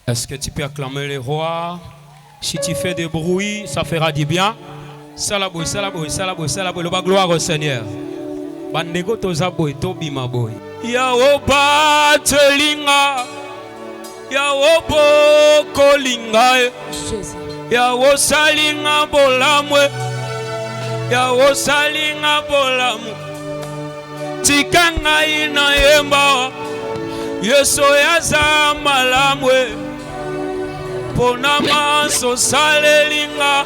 Est-ce que tu peux acclamer le roi? Si tu fais des bruits, ça fera du bien. Salaboy, salaboy, salaboy, salaboy. Le gloire au Seigneur. Bandego tozaboy, tobima boy. Yaoba telinga. Yaobo kolinga. Yawo salinga bolamwe. Yawo salinga bolamu. Tikanga ina yemba. Yeso yaza malamwe. Ponama so salelinga.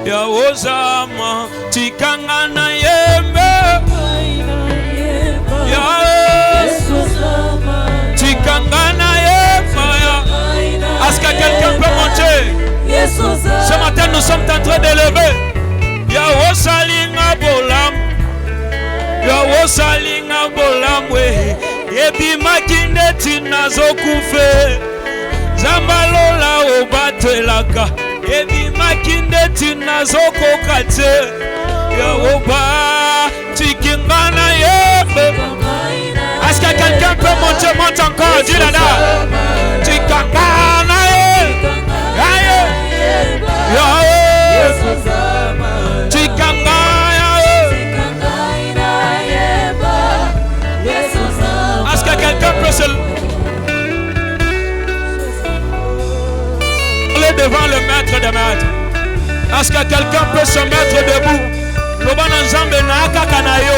Yawo zama. Tikanga na yembe. Tikanga na yemba. Est-ce que quelqu'un peut monter? Ce matin nous sommes en train d'élever. Yawo salinga bolam. Yawo salinga bolam we. Ebi makinde tinazo kufe. Zambalola obatelaka. Ebi makinde tinazo kokate. Yawo ba tikingana yebe. Est-ce que quelqu'un peut monter? Monte encore, dis là-là. Tikangana yebe. Est-ce que quelqu'un peut se aller devant le maître des maîtres? Est-ce que quelqu'un peut se mettre debout? Lobana nzambe na kaka na yo.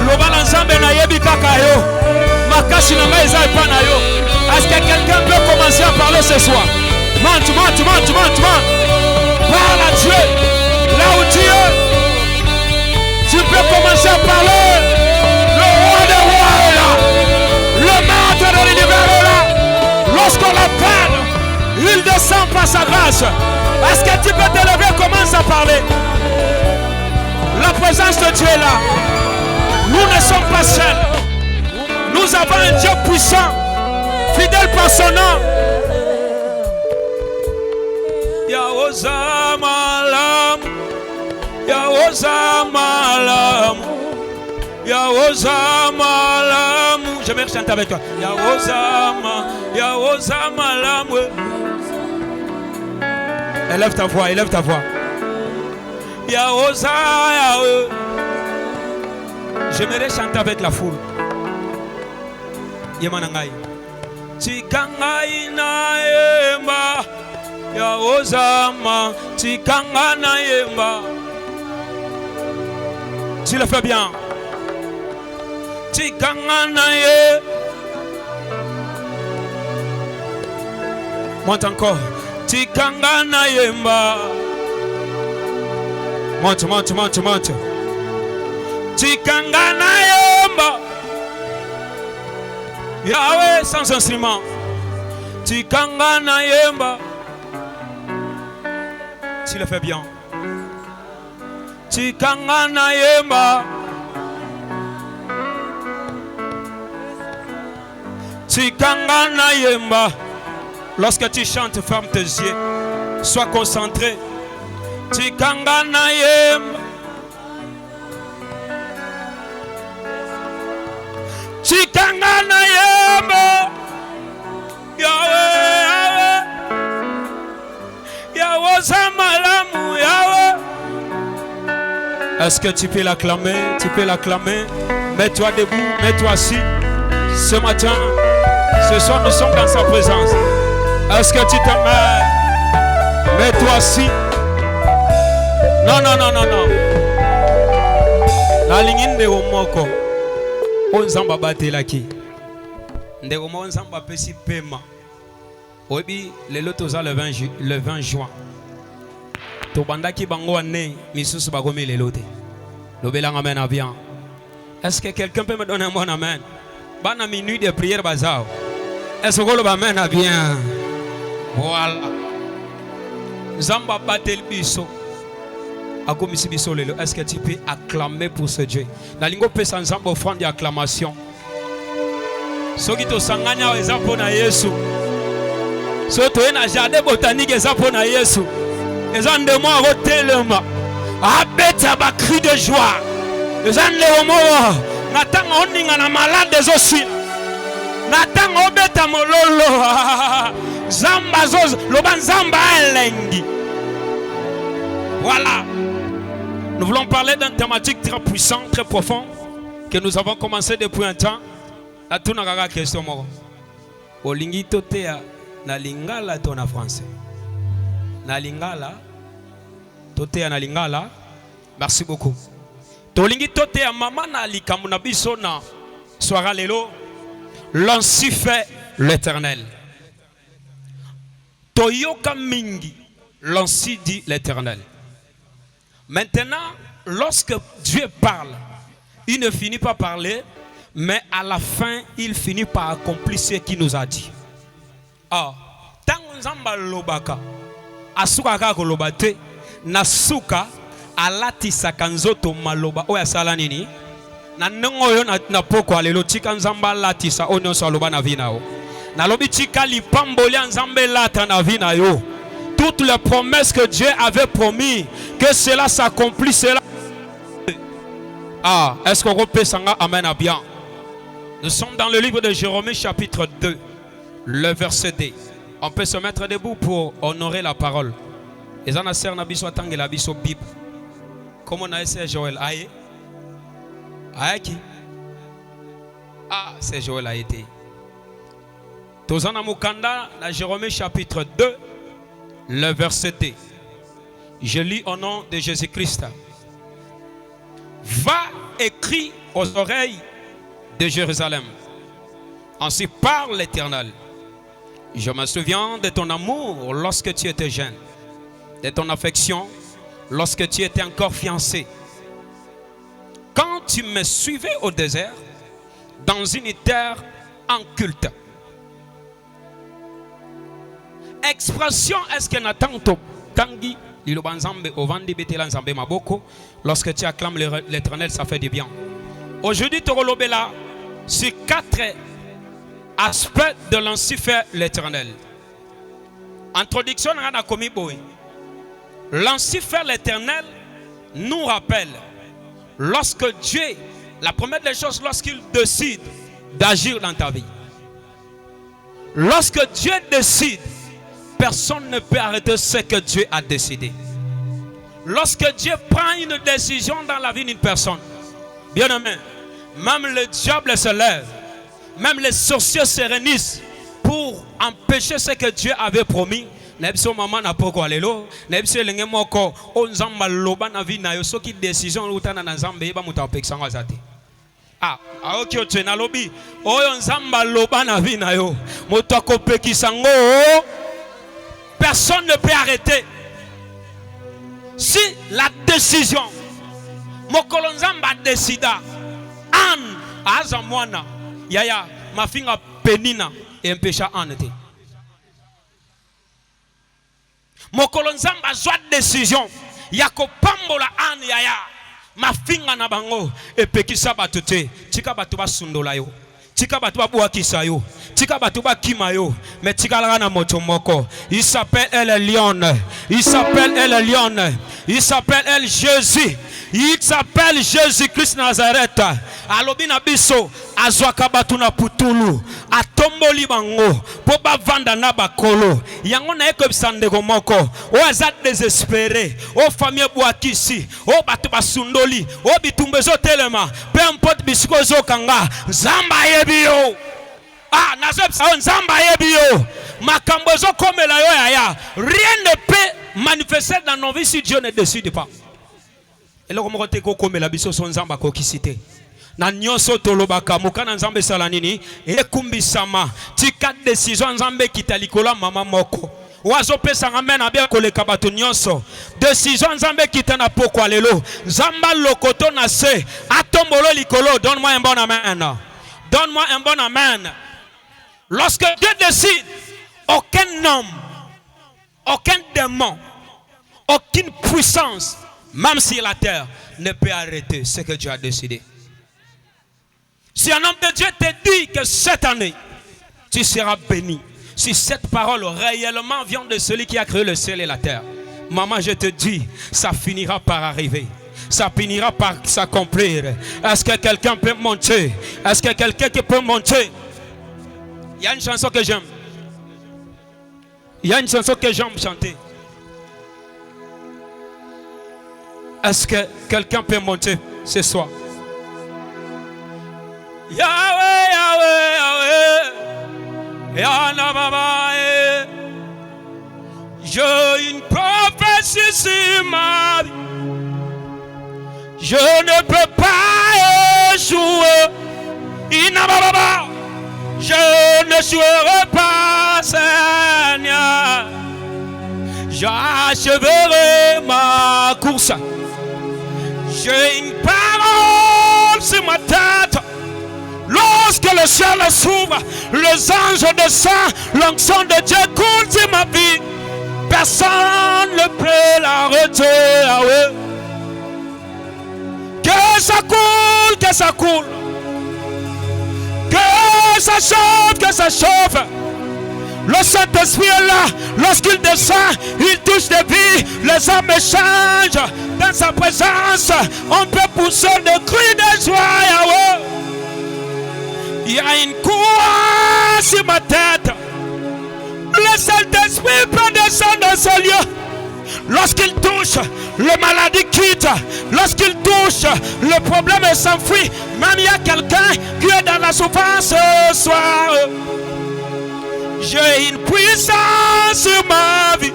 Lobana nzambe na yebi kaka yo. Makasi na ngai eza epa na yo. Est-ce que quelqu'un peut commencer à parler ce soir? Monte, monte, monte, monte, monte. Parle à Dieu. Là où tu es, tu peux commencer à parler. Le roi des rois est là. Le maître de l'univers est là. Lorsqu'on l'appelle, il descend par sa grâce. Est-ce que tu peux te lever? Commence à parler. La présence de Dieu est là. Nous ne sommes pas seuls. Nous avons un Dieu puissant, fidèle par son nom. Yaoza malam, Yaoza malam, Yaoza malam. J'aimerais chanter avec toi. Yaoza malam. Élève ta voix, élève ta voix. Yaoza yae. J'aimerais chanter avec la foule. Yemanangai. Tikangai na yemba. Yaozama, tikanga na yemba. Tu le fais bien. Tikanga na ye. Monte encore. Tikanga na yemba. Monte, monte, monte, monte. Tikanga na yemba. Yahweh sans instrument. Tikanga na yemba. Tu le fais bien. Tikanga na yemba. Tikanga na yemba. Lorsque tu chantes, ferme tes yeux. Sois concentré. Tikanga na yemba. Tikanga na yemba. Yahweh, Yahweh. Yawoza malamu, Yahweh. Est-ce que tu peux l'acclamer? Tu peux l'acclamer. Mets-toi debout, mets-toi assis. Ce matin, ce soir, nous sommes dans sa présence. Est-ce que tu te mets? Mets-toi assis. Non, non, non, non, non. La ligne de Omoko. On zamba batelaki. Ndeko mo nzamba pesi pema. Obi le lotoza le 20 juin. To bandaki bango ane misusu bakomi le lote. Lobela amen à bien. Est-ce que quelqu'un peut me donner un bon amen? Bana minute de prière bazao. Est-ce que le amen à bien? Voilà. Zamba batel biso. Akomisi biso lelo. Est-ce que tu peux acclamer pour ce Dieu? Nalingo pesa nzamba offrande d'acclamation. Soki to sanganya eza pona Yesu. Soto ena jardin botanique eza pona Yesu. Eza ndemo akotelema. Abeta ba cri de joie. Eza ndemo Natanga oninga na malade ezosi. Natanga obeta mololo. Zamba zoz loba nzamba elengi. Voilà. Nous voulons parler d'une thématique très puissante, très profonde, que nous avons commencé depuis un temps. La tunagaga question moko. Olingi totea na lingala to na français. Na lingala totea na lingala. Merci beaucoup. Tolingi totea mama na likamu na biso na soara lelo. L'ainsi fait l'Éternel. Toyoka mingi. L'ainsi dit l'Éternel. Maintenant, lorsque Dieu parle, il ne finit pas parler, mais à la fin, il finit par accomplir ce qu'il nous a dit. Ah, tant nzamba lobaka, asuka kako lobate, nasuka alati sakanzoto maloba oya sala nini? Na nongoyo na poko alelo tika nzamba lati sa onyo sa loba na vina o. Na lobi tika lipamboli nzambe lata na vina yo. Toutes les promesses que Dieu avait promis, que cela s'accomplisse. Ah, est-ce qu'on peut s'engager? Amen à bien. Nous sommes dans le livre de Jérémie chapitre 2, le verset 2. On peut se mettre debout pour honorer la parole. Et ça n'a servi à biso tangue la biso Bible. Comment on a essayé Joël? Aïe. Aïe qui? Ah, c'est Joël a été. Tozana Mukanda, la Jérémie chapitre 2. Le verset 2. Je lis au nom de Jésus-Christ. Va écrit aux oreilles de Jérusalem. Ainsi parle l'Éternel. Je me souviens de ton amour lorsque tu étais jeune, de ton affection lorsque tu étais encore fiancé. Quand tu me suivais au désert, dans une terre inculte. Expression est-ce que Nathan Tangi lorsque tu acclames l'Éternel, ça fait du bien. Aujourd'hui, tu là sur 4 aspects de l'ainsi fait l'Éternel. Introduction à Komi Boy. L'ainsi fait l'Éternel nous rappelle lorsque Dieu, la première des choses, lorsqu'il décide d'agir dans ta vie. Lorsque Dieu décide, personne ne peut arrêter ce que Dieu a décidé. Lorsque Dieu prend une décision dans la vie d'une personne, bien aimé, même le diable se lève, même les sorciers se réunissent pour empêcher ce que Dieu avait promis. Ah, ok, tu es dans le lobby. Personne ne peut arrêter. Si la décision, Mokolonzamba décida, Anne, Azamwana, Yaya, ma fille Penina, et un péché en été. Mokolonzamba soit décision, Yako Pambola Anne, Yaya, ma fille Nabango, et Pekisa Batute, Tika Batuba Sundolayo, Tika Batuba Buakisayo. Mais il s'appelle elle Lyon. Il s'appelle elle Lyon. Il s'appelle elle Jésus. Il s'appelle Jésus-Christ Nazareth. Alobina biso azwakabatuna putulu atomboli bango poba vanda na bakolo yango na eko bisandeko moko o azat désespéré o famille boakisi o batu basundoli o bitumbezo telema peu importe bisiko zokanga nzamba yebio. Ah, rien ne peut manifester dans nos vies si Dieu ne décide pas. Et là, comme on la biso son zamba kokisité. Na nyonso tolobaka mukana nzambe salanini e kumbisama tika décision nzambe kitalikola mama moko. Wazo pesa ngamen abia koleka bato nyonso. Décision nzambe kitana poko lelo. Nzamba lokoto na se atombolo likolo. Donne-moi un bon amen. Donne-moi un bon amen. Lorsque Dieu décide, aucun homme, aucun démon, aucune puissance, même sur la terre, ne peut arrêter ce que Dieu a décidé. Si un homme de Dieu te dit que cette année, tu seras béni, si cette parole réellement vient de celui qui a créé le ciel et la terre, maman, je te dis, ça finira par arriver. ça finira par s'accomplir. Est-ce que quelqu'un peut monter? Est-ce que quelqu'un qui peut monter? Il y a une chanson que j'aime. Il y a une chanson que j'aime chanter. Est-ce que quelqu'un peut monter ce soir? Yahweh, Yahweh, Yahweh, Yana Baba, j'ai une prophétie sur ma vie. Je ne peux pas échouer. Yana Baba, je ne jouerai pas, Seigneur. J'achèverai ma course. J'ai une parole sur ma tête. Lorsque le ciel s'ouvre, les anges descendent, l'onction de Dieu coule sur ma vie. Personne ne peut l'arrêter. Que ça coule, que ça coule. Que ça chauffe, que ça chauffe. Le Saint-Esprit est là. Lorsqu'il descend, il touche des vies. Les âmes changent. Dans sa présence, on peut pousser des cris de joie. Il y a une cour sur ma tête. Le Saint-Esprit peut descendre dans ce lieu. Lorsqu'il touche, le maladie quitte. Lorsqu'il touche, le problème s'enfuit. Même il y a quelqu'un qui est dans la souffrance ce soir. J'ai une puissance sur ma vie.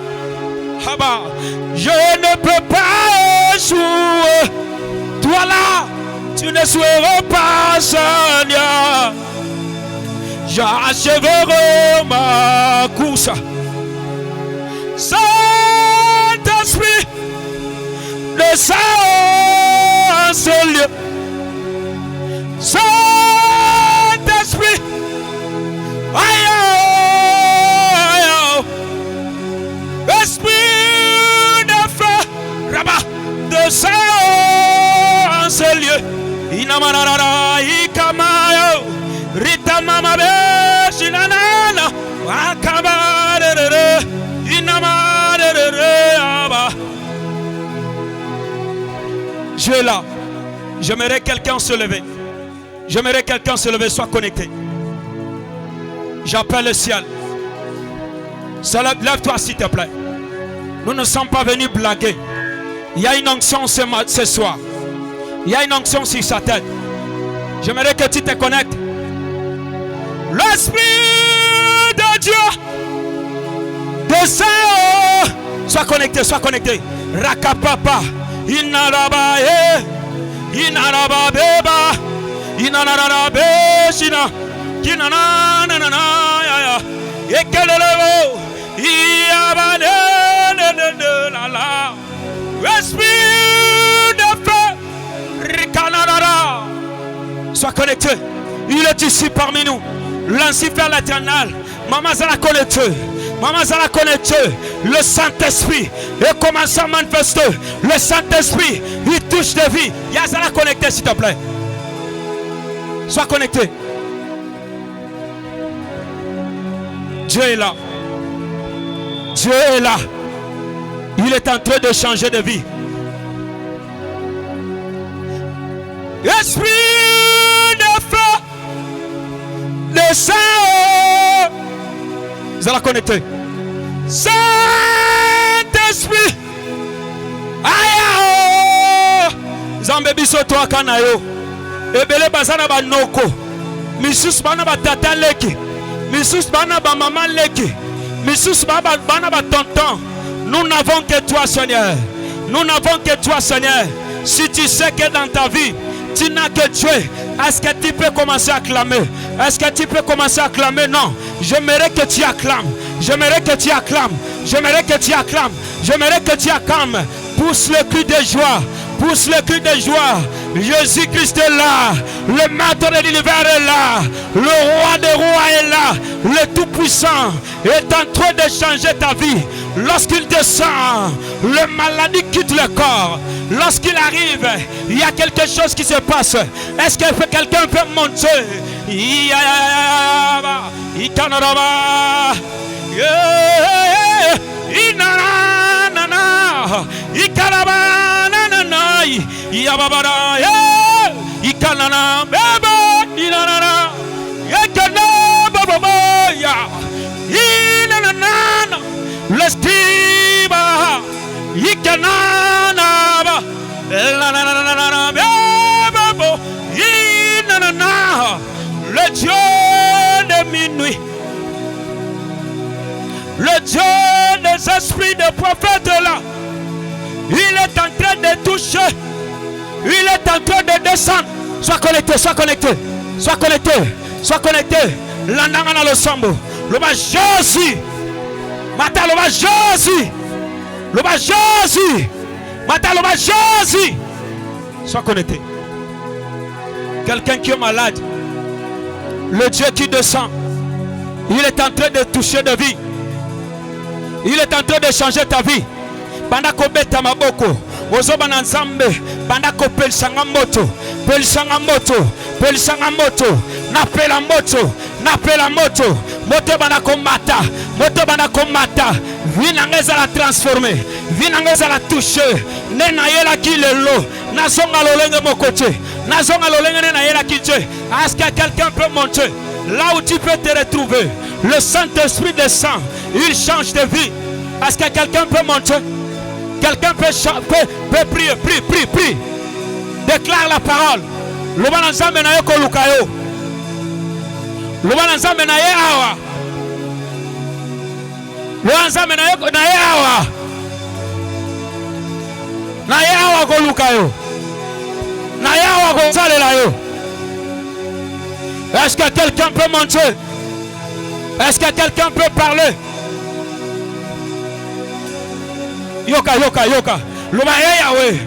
Je ne peux pas échouer. Toi là, tu ne souhaites pas, Seigneur. J'achèverai ma course. Saint-Esprit, descends en ce lieu. Saint-Esprit, aïe, esprit de feu, là-bas, descends en ce lieu. Inamarara, ikamayo, ritamamabe, shinanana, akabarere, inamarere, aba. Je suis là. J'aimerais quelqu'un se lever. J'aimerais quelqu'un se lever, soit connecté. J'appelle le ciel. Lève-toi s'il te plaît. Nous ne sommes pas venus blaguer. Il y a une onction ce soir. Il y a une onction sur sa tête. J'aimerais que tu te connectes. L'Esprit de Dieu descend. Sois connecté, sois connecté. Rakapapa. Inaraba Inaraba beba. Inaraba beshina. Kinana nanana ya. Ekelelevo. Iabane la la. Esprit de feu. Rikanara. Sois connecté. Il est ici parmi nous. L'ancien vers l'éternel. Maman Zala connecté. Maman Zala connecté. Le Saint-Esprit est commencé à manifester. Le Saint-Esprit, il touche des vies. Yazala connecté s'il te plaît. Sois connecté. Dieu est là. Dieu est là. Il est en train de changer de vie. Esprit de feu, descend. Vous allez connecter. Saint-Esprit. Aïe. Zambe biso to kanayo. Ebele bazana ba noko. Misus bana ba tata leki. Misus bana ba maman leki. Misus bana ba tonton. Nous n'avons que toi, Seigneur. Nous n'avons que toi, Seigneur. Si tu sais que dans ta vie, tu n'as que Dieu, est-ce que tu peux commencer à clamer? Est-ce que tu peux commencer à clamer? Non. J'aimerais que tu acclames. J'aimerais que tu acclames. J'aimerais que tu acclames. J'aimerais que tu acclames. Pousse le cri de joie. Pousse le cri de joie. Jésus-Christ est là. Le maître de l'univers est là. Le roi des rois est là. Le tout-puissant est en train de changer ta vie. Lorsqu'il descend, le maladie quitte le corps. Lorsqu'il arrive, il y a quelque chose qui se passe. Est-ce que quelqu'un peut monter? Yababara, Ikanana, Baba, Inanana, Yakana, Baba, Inanana, Lestiba, Ikanana, Lanana, Baba, Inanana, le Dieu de minuit, le Dieu des esprits de prophètes là. Il est en train de toucher. Il est en train de descendre. Sois connecté, sois connecté. Sois connecté, sois connecté. L'andangana le sambo. Le bas Jésus. Mata le bas Jésus. Le bas Jésus. Mata le bas Jésus. Sois connecté. Quelqu'un qui est malade. Le Dieu qui descend. Il est en train de toucher de vie. Il est en train de changer ta vie. Bandako beta maboko ozoba na nzambe bandako pelisanga moto napela moto bandako mata vinangeza la transformer vinangeza la toucher nena yela ki lelo nazonga lolenge mokote nazonga lolenge nena yela ki Dieu. Est-ce que quelqu'un peut monter là où tu peux te retrouver? Le Saint-Esprit descend, il change de vie. Est-ce que quelqu'un peut monter? Quelqu'un peut prier, prie. Déclare la parole. Loba nzambe na yoko lukayo. Loba nzambe na ye awa. Loba nzambe na yoko na ye awa. Na ye awa ko lukayo. Na ye awa ko salela yo. Est-ce que quelqu'un peut monter? Est-ce que quelqu'un peut parler? Yoka. Loba Yahweh.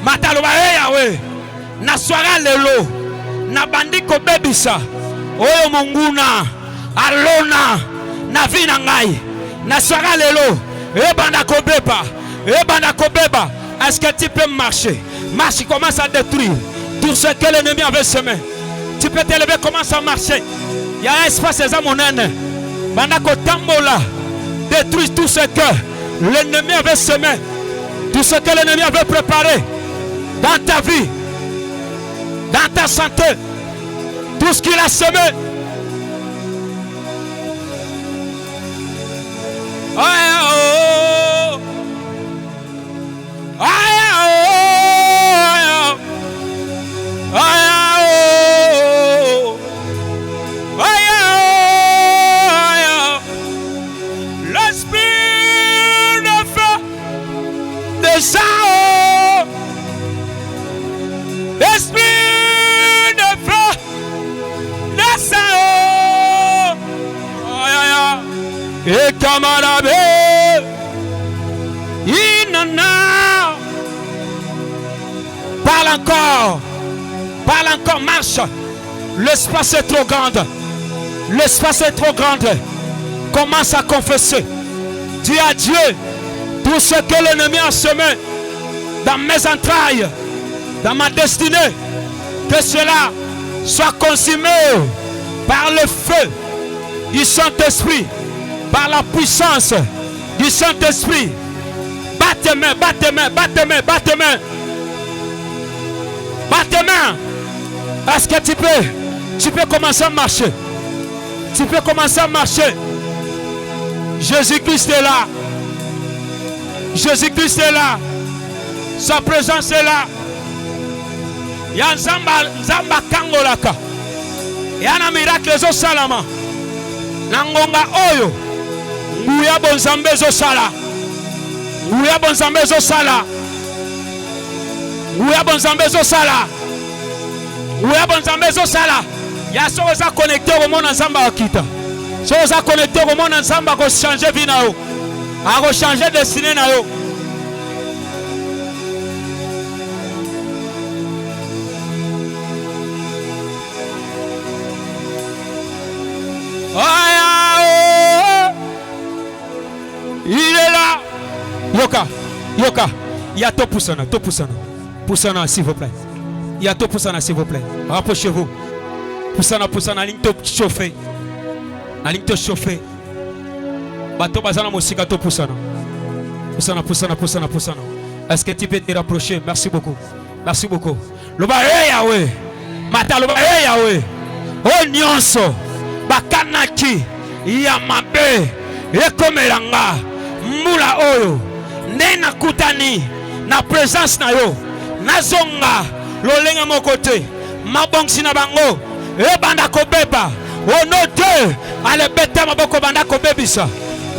Mata loba Yahweh. Na swara lelo. Na bandiko bebisa. Oyo munguna. Alona. Na vina ngai. Na swara lelo. Ebanda kobeba. Est-ce que tu peux marcher? Marche, commence à détruire tout ce que l'ennemi avait semé. Tu peux t'élever, commence à marcher. Il y a un espace, c'est ça mon ennemi. Bandako tambola. Détruis tout ce que l'ennemi avait semé, tout ce que l'ennemi avait préparé dans ta vie, dans ta santé, tout ce qu'il a semé. Esprit de feu, descend. Et camarade, inana. Parle encore, marche. L'espace est trop grand. Commence à confesser. Dis à Dieu tout ce que l'ennemi a semé dans mes entrailles, dans ma destinée, que cela soit consumé par le feu du Saint-Esprit, par la puissance du Saint-Esprit. Batte tes mains. Est-ce que tu peux commencer à marcher? Tu peux commencer à marcher. Jésus-Christ est là. Jésus-Christ est là. Sa présence est là. Ya nzamba kangolaka. Ya na miracle zo salama. Nangonga oyo. Nguya bonzambe zo sala. Nguya bonzambe zo sala. Ya so za connecté au monde nzamba akita. So za connecté au monde nzamba ko changer vie na yo. A ko changer destinée na yo. Il est là. Yoka. Il y a tout poussana. Poussana, s'il vous plaît. Il y a tout poussana, s'il vous plaît. Rapprochez-vous. Poussana, ligne te chauffer. La ligne te chauffer. Bateau bazana mosika to poussana. Poussana. Est-ce que tu peux te rapprocher? Merci beaucoup. Merci beaucoup. Loba Yahweh. Mata loba Yahweh. O nyonso bakanaki ya mabe ekomelanga mula oyo nde nakutani na présence na yo nazonga lolenge moko te mabongisi na bango ebanda kobeba ono te alebete maboko banda kobebisa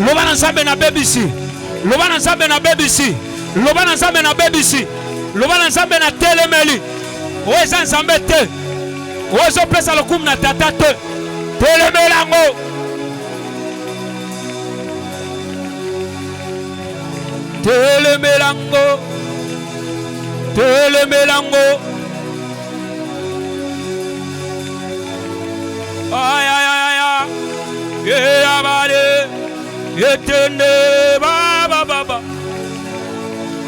loba na nzambe na bebisi loba na nzambe na bebisi loba na nzambe na bebisi loba na nzambe na telemeli oyo eza nzambe te oyo ezopesa lokumu na tata te telemelango telemelango telemelango ay ay ay ay ya bale yetende baba baba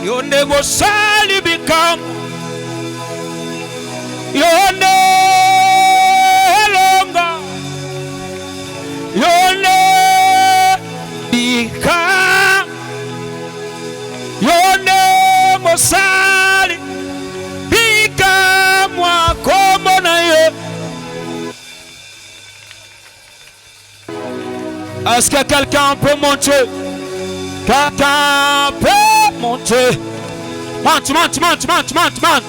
yonde mosali bikam yonde longa yonde bikam yonde mosali bikam wakombo na ye. Est-ce que quelqu'un peut monter? Quelqu'un peut monter? Monte, monte, monte, monte, monte, monte.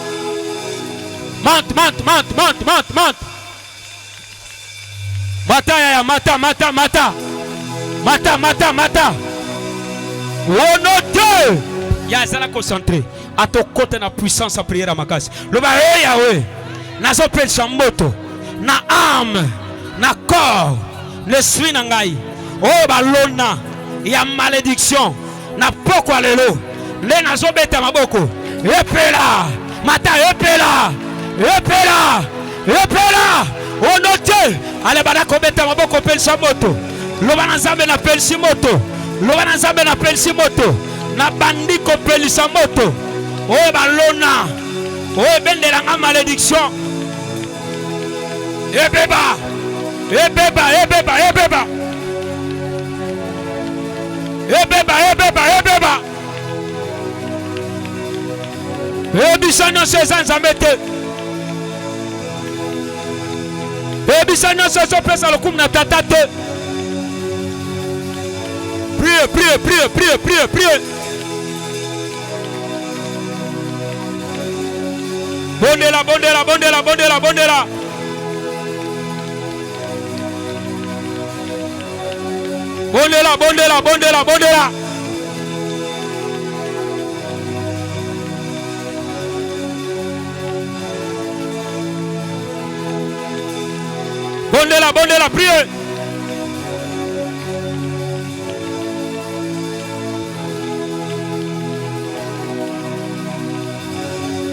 Monte, monte, monte, monte, monte, monte. Mata, yaya, mata, mata, mata. Mata, mata, mata. Wonote. Ya, ça l'a concentré. À ton côté, na puissance à prière à ma casse. Le ba, Yahweh. Na zopel chamboto. Na âme. Na corps. L'esprit nangai. Oh balona ya malédiction na poko lelo le nazobeta maboko epela mata epela epela epela onote ale bana kobeta maboko pelsa moto loba na nzambe na pelsi moto loba na nzambe na pelsi moto na bandi ko pelisa moto oh balona oh bendela nga malédiction ebeba ebeba ebeba ebeba ebeba ebeba ebeba ebisa nyonso eza nzambe te ebisa nyonso ezopesa lokumu na tata te. Prie, prie, prie, prie, prie, prie. Bondela, bondela, bondela, bondela, bondela. Bondela, bondela, bondela, bondela. Bondela, bondela, priez.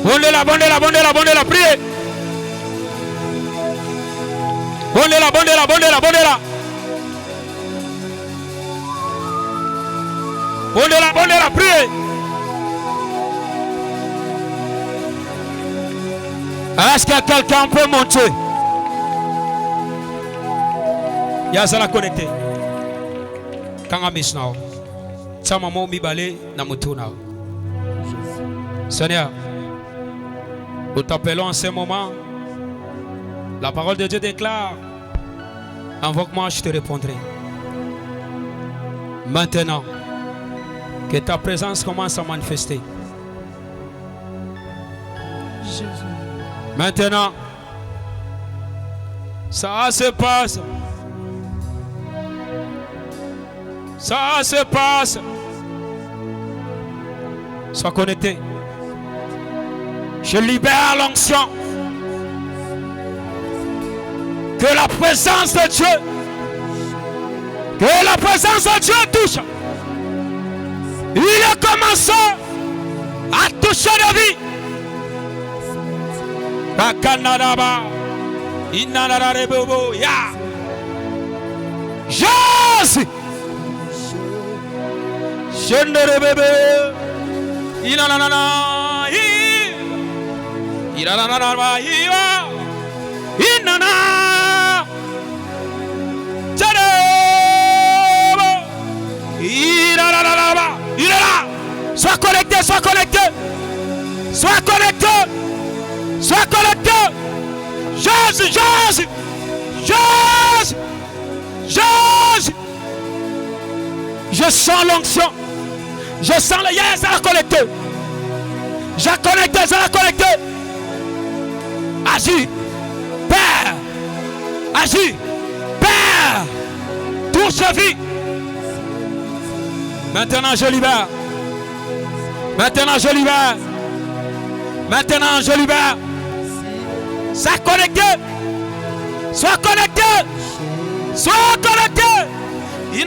Bondela, bondela, bondela, bondela, priez. Bondela, bondela, bondela, bondela. Bondela, bondela, priez. Est-ce que quelqu'un peut monter? Yazala connecté. Kanga misnao. Sama mo mibale na mutuna. Seigneur, nous t'appelons en ce moment. La parole de Dieu déclare: invoque-moi, je te répondrai. Maintenant, que ta présence commence à manifester. Jésus. Maintenant, ça se passe. Ça se passe. Sois connecté. Je libère l'onction. Que la présence de Dieu, que la présence de Dieu touche. Il a commencé à toucher la vie. Bakanadaba, inanararebobo, ya. Jésus. Shenderebebe, inanana, inanana, inanana, tadebo, inanana. Il est là. Sois connecté, sois connecté. Sois connecté. Jésus, Jésus, Jésus, Jésus. Je sens l'onction. Je sens le yes à la connecter. J'ai connecté, ça la connecté. Agis, Père. Agis, Père. Touche vie. Maintenant je libère. Maintenant je libère. Maintenant je libère. Sois connecté. Sois connecté. Sois connecté. Il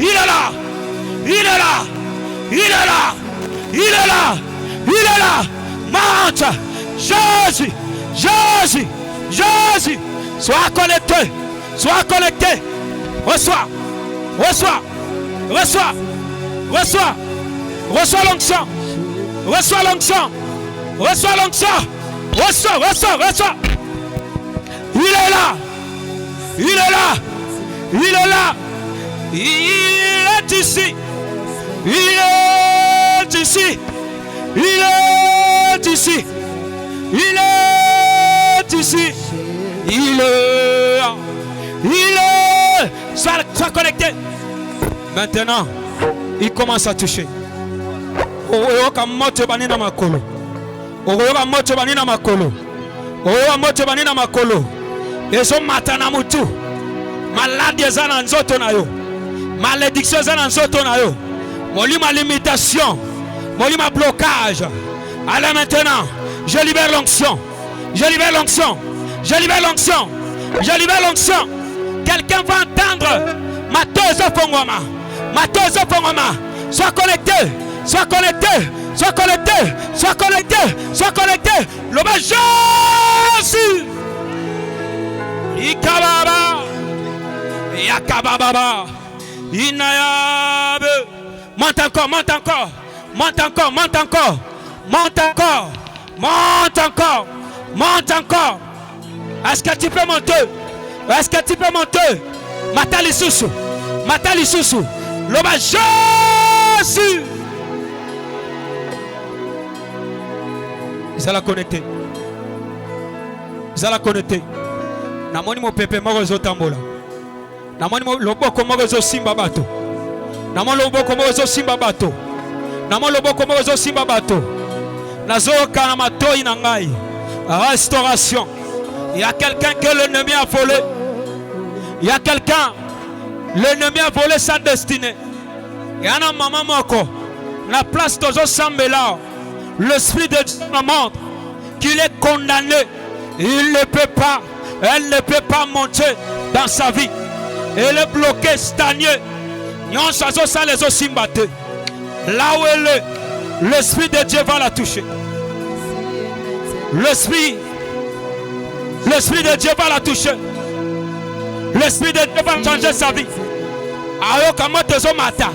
est là, il est là, il est là, il est là, il est là, il est là. Monte, Jésus, Jésus, Jésus. Sois connecté, sois connecté. Reçois, reçois, reçois, reçois, reçois l'onction, reçois l'onction, reçois l'onction, reçois, reçois, reçois. Il est là, il est là, il est là, il est ici, il est ici, il est ici, il est ici, il est, sois connecté. Maintenant, il commence à toucher. Oyoka moto banina makolo, oyoka moto banina makolo, oyoka moto banina makolo. Ezo matana mutu. Maladie zana nzoto na yo. Malédiction zana nzoto na yo. Molima limitation. Molima blocage. Allez maintenant. Je libère l'onction. Je libère l'onction. Je libère l'onction. Je libère l'onction. Quelqu'un va entendre. Matozo Pongoma. Matozo Pongoma. Sois connecté. Sois connecté. Sois connecté. Sois connecté. Sois connecté. Le bas Jésus. Ikababa, Yakababa, Inayabe. Monte encore, monte encore, monte encore, monte encore, monte encore, monte encore, monte encore. Est-ce que tu peux monter? Est-ce que tu peux monter? Matali Soussou, Matali Soussou, l'homme Jésus. Ils allaient connecter. Ils allaient connecter. Namoni mo pepe moko zo tambola. Namoni mo loboko moko zo simba bato. Namoni loboko moko zo simba bato. Namoni loboko moko zo simba bato. Nazo kana matoi na ngai. Restauration. Il y a quelqu'un que l'ennemi a volé. Il y a quelqu'un. L'ennemi a volé sa destinée. Il y a un maman moko. La place de zo sambela. L'esprit de Dieu me montre qu'il est condamné. Il ne peut pas. Elle ne peut pas monter dans sa vie. Elle est bloquée, stagnée. Là où elle est, l'Esprit de Dieu va la toucher. L'Esprit de Dieu va la toucher. L'Esprit de Dieu va changer sa vie. Ayoka motezo mata.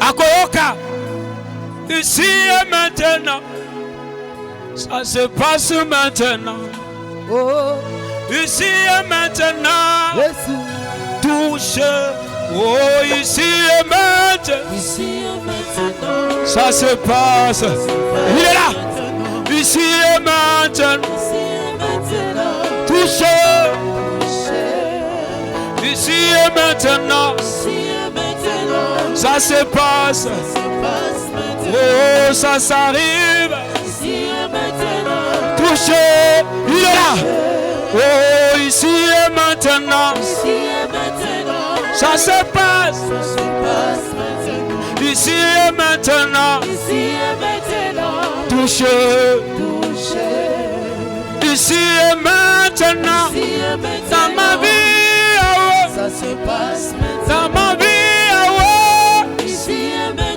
Akoyoka. Ici et maintenant. Ça se passe maintenant. Oh. Ici et maintenant, touche. Oh, ici et maintenant, ça se passe. Il est là. Ici et maintenant, touche. Ici et maintenant, ça se passe. Oh, ça s'arrive. Touché, il est là. Oh, ici et maintenant, ça se passe. Ici et maintenant, touché. Ici et maintenant, dans ma vie, ça se passe. Dans ma vie,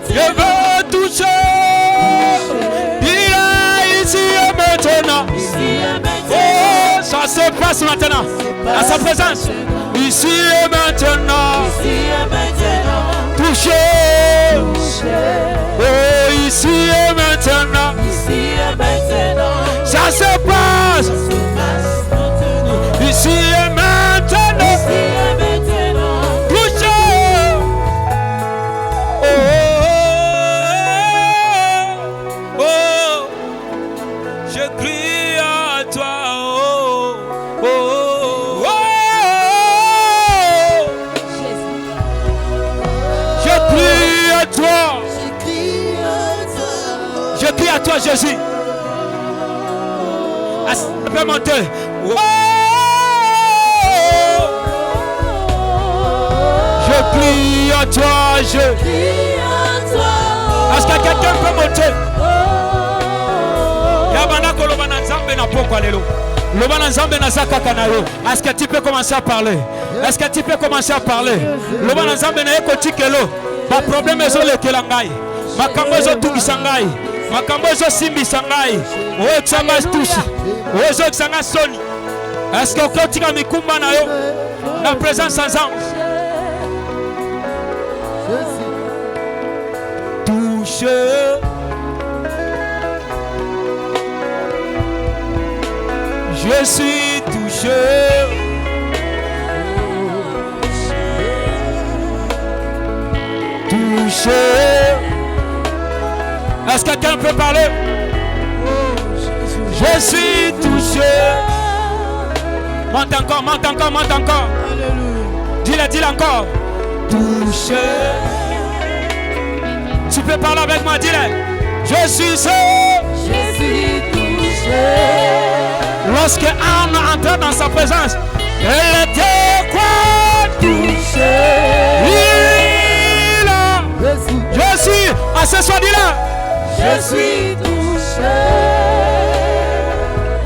je veux toucher. Il est passe maintenant à sa présence. Ici et maintenant. Touché. Oh, ici et maintenant. Ça se passe. Ici et maintenant. Touché. Oh, oh, je crie à toi. Oh, oh, oh, oh. Je crie à toi. Je crie à toi, Jésus. Je peux monter. Oh. Je crie à toi, je crie à toi. Est-ce que quelqu'un peut monter? Est-ce que tu peux commencer à parler? Est-ce que tu peux commencer à parler? Ma problème est le kelangai. Ma kambozo tout sangai. Ma kambozo simbi sangai. Oh tsanga touche. Oh zo tsanga soni. Est-ce que kotika mikumba na yo? La présence ensemble. Touche. Je suis touché. Touché. Est-ce que quelqu'un peut parler? Je suis touché. Monte encore, monte encore, monte encore. Dis-le, dis-le encore. Touché. Tu peux parler avec moi, dis-le. Je suis seul. Je suis touché. Lorsque Anne entrait dans sa présence, elle était quoi? Touchée. Je suis, à ce soir, dis-là. Je suis touché.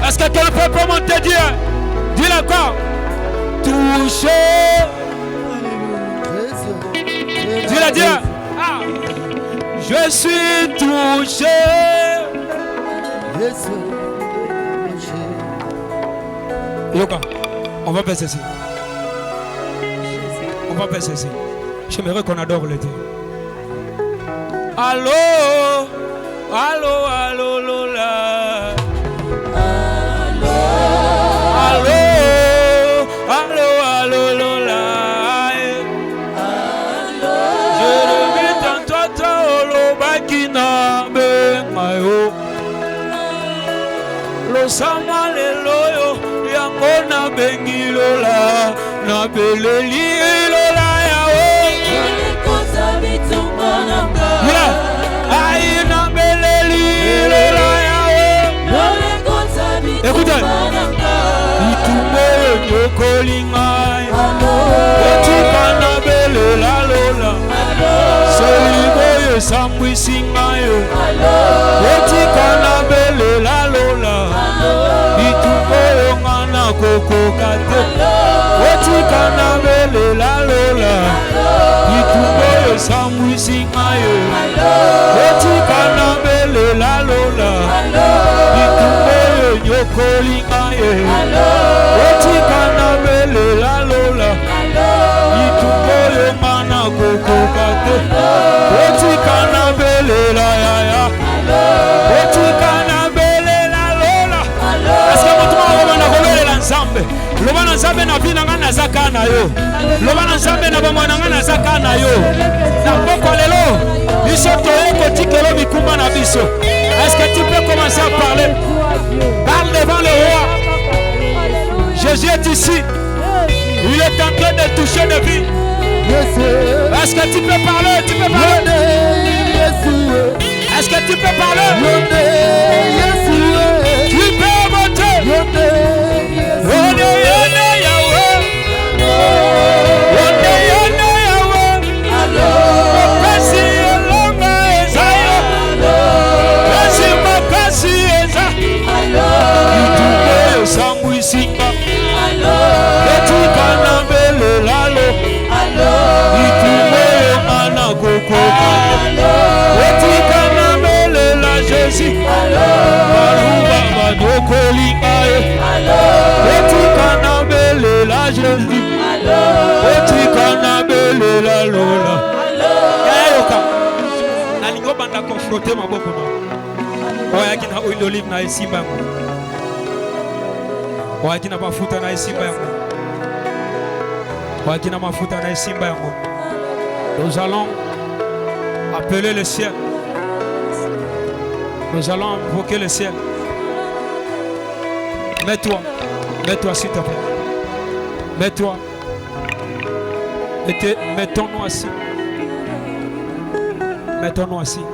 Est-ce que quelqu'un peut monter Dieu? Dis-le encore. Touché. Dis-le Dieu. Ah. Je suis touché. Yoka, on va faire ceci. On va faire ceci. J'aimerais qu'on adore le Dieu. Allô, allô, allô, Lola. Allô, allô, allô, Lola. Je revis dans toi, Olo Bakina Bengayo. Lo sama le loyo, yango na bengi Lola, na beleli Lola yao. Aïe na beleli Lola yao. Écoutez, itumbe yokolingai, otika na belela Lola, soliboye sambwisingayo, otika na belela Lola, itumbe yongana kokokate, otika na belela Lola, itumbe yosambwisingayo, otika na belela Lola, itumbe yokolingayo, otika na belela Lola, itumbe yongana kokokate, otika na belela yaya, otika na belela Lola. Est-ce que vous avez ensemble? Lobana nzambe na bina ngana zaka na yo. Lobana nzambe na bomwana ngana zaka na yo. Na poko lelo, biso toyeko tikelo mikumba na biso. Est-ce que tu peux commencer à parler? Parle devant le roi. Jésus est ici. Il est en train de toucher de vie. Est-ce que tu peux parler? Tu peux parler? Est-ce que tu peux parler? Tu peux monter. Jésus, côté ma boko na. Oya kina oil d'olive na esimba yango. Oya kina mafuta na esimba yango. Oya kina mafuta na esimba yango. Nous allons appeler le ciel. Nous allons invoquer le ciel. Mets-toi s'il te plaît. Mets-toi. Mettons-nous assis. Mettons-nous assis.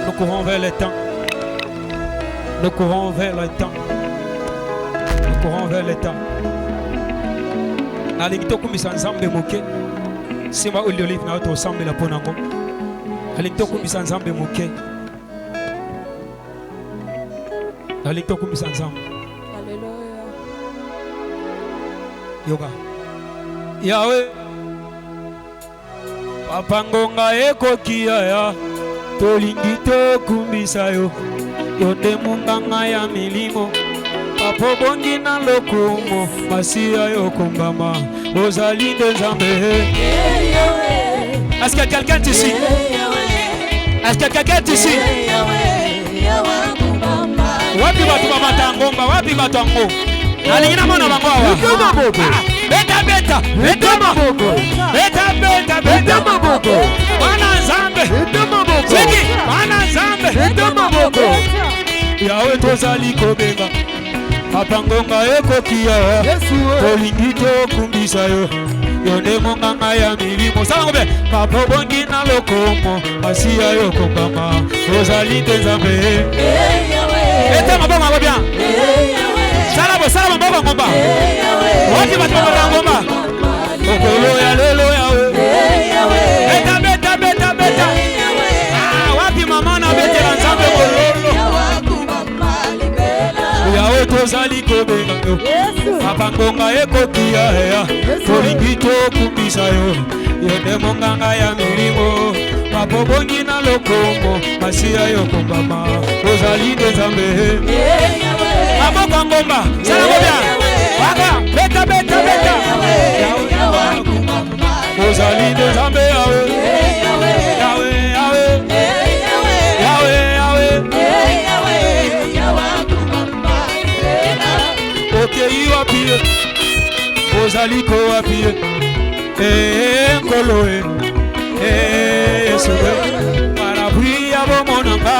Nous courons vers le temps. Nous courons vers le temps. Nous courons vers le temps. Nalingito kumisa nzambe moke. Sima oli olive na auto sambe la ponango. Nalingito kumisa nzambe moke. Nalingito kumisa nzambe. Alléluia. Yoga. Yahweh. Papa ngonga ekokia ya. Tolingito kumbisa yo. Yonde munganga ya milimo. Papa bongi na lokumo. Masia yo kumbama. Ozali de Nzambe. Est-ce que quelqu'un est ici? Est-ce que quelqu'un est ici? Wapi batu babata ngomba? Wapi batu ngo? Nalingina mwana bango awa. Beta beta. Beta maboko. Beta beta. Beta maboko. Bana Nzambe. Beta maboko. Siki. Bana Nzambe. Beta maboko. Yawe tozali kobenga. Papa ngonga ekokia. Tolingi tokumbisa yo. Yonde monganga ya milimo. Sala ngobe. Papa bongi na lokomo. Masia yo kombama. Tozali te Nzambe. Beta maboko bien. Sala maboko ngomba. Wapi batu maboko ngomba? Okolo ya lelo ya we. Beta. Wapi mama na betela Nzambe kololo. Yawe tozali kobenga yo. Papa ngonga ekokia ya. Tolingi tokumbisa yo. Yonde monganga ya milimo. Papa bongi na lokomo. Masia yo kombama. Tozali de Nzambe. Maboko ngomba. Sala ngobia. Waka. Beta. Yawe. Ozali de Nzambe yawe. Okei wapie. Ozali ko wapie. Nkoloe. Yesuwe. Parapluie abomonanga.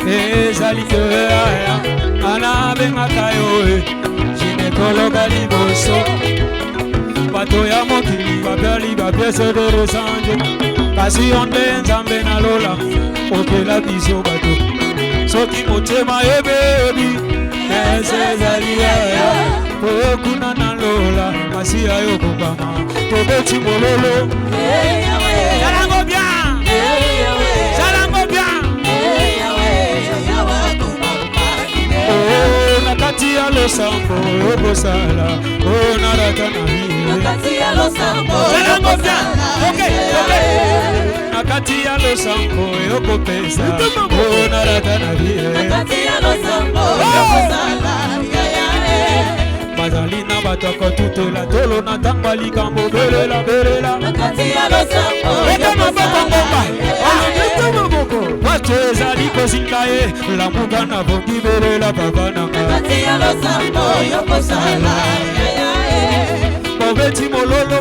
Ezali ke aya. Anabenga kayo. Ginekologa liboso. Bato ya mokili babeli bapiese de resanje. Kasi onde Nzambe na lola. Okela biso bato. Soki motema ebebi. Ezali ya. Okuna na lola. Masia yo kombama. Tobeti mololo. Salango bien. Salango bien. Nakati ya losambo okosala. Narata na hiyo. Nakati ya losambo. Salango bien. Okay. Nakati ya losambo okopesa. Narata na hiyo. Nakati ya losambo okosala. Mazalina batako tutela tolo na tangwa likambo belela. Nakati ya losambo. Beta maboko ngomba. Beta maboko. Watu ezali kozinga ye. Lamuka na bongi belela baba nanga. Nakati ya losambo okosala. Bobeti mololo.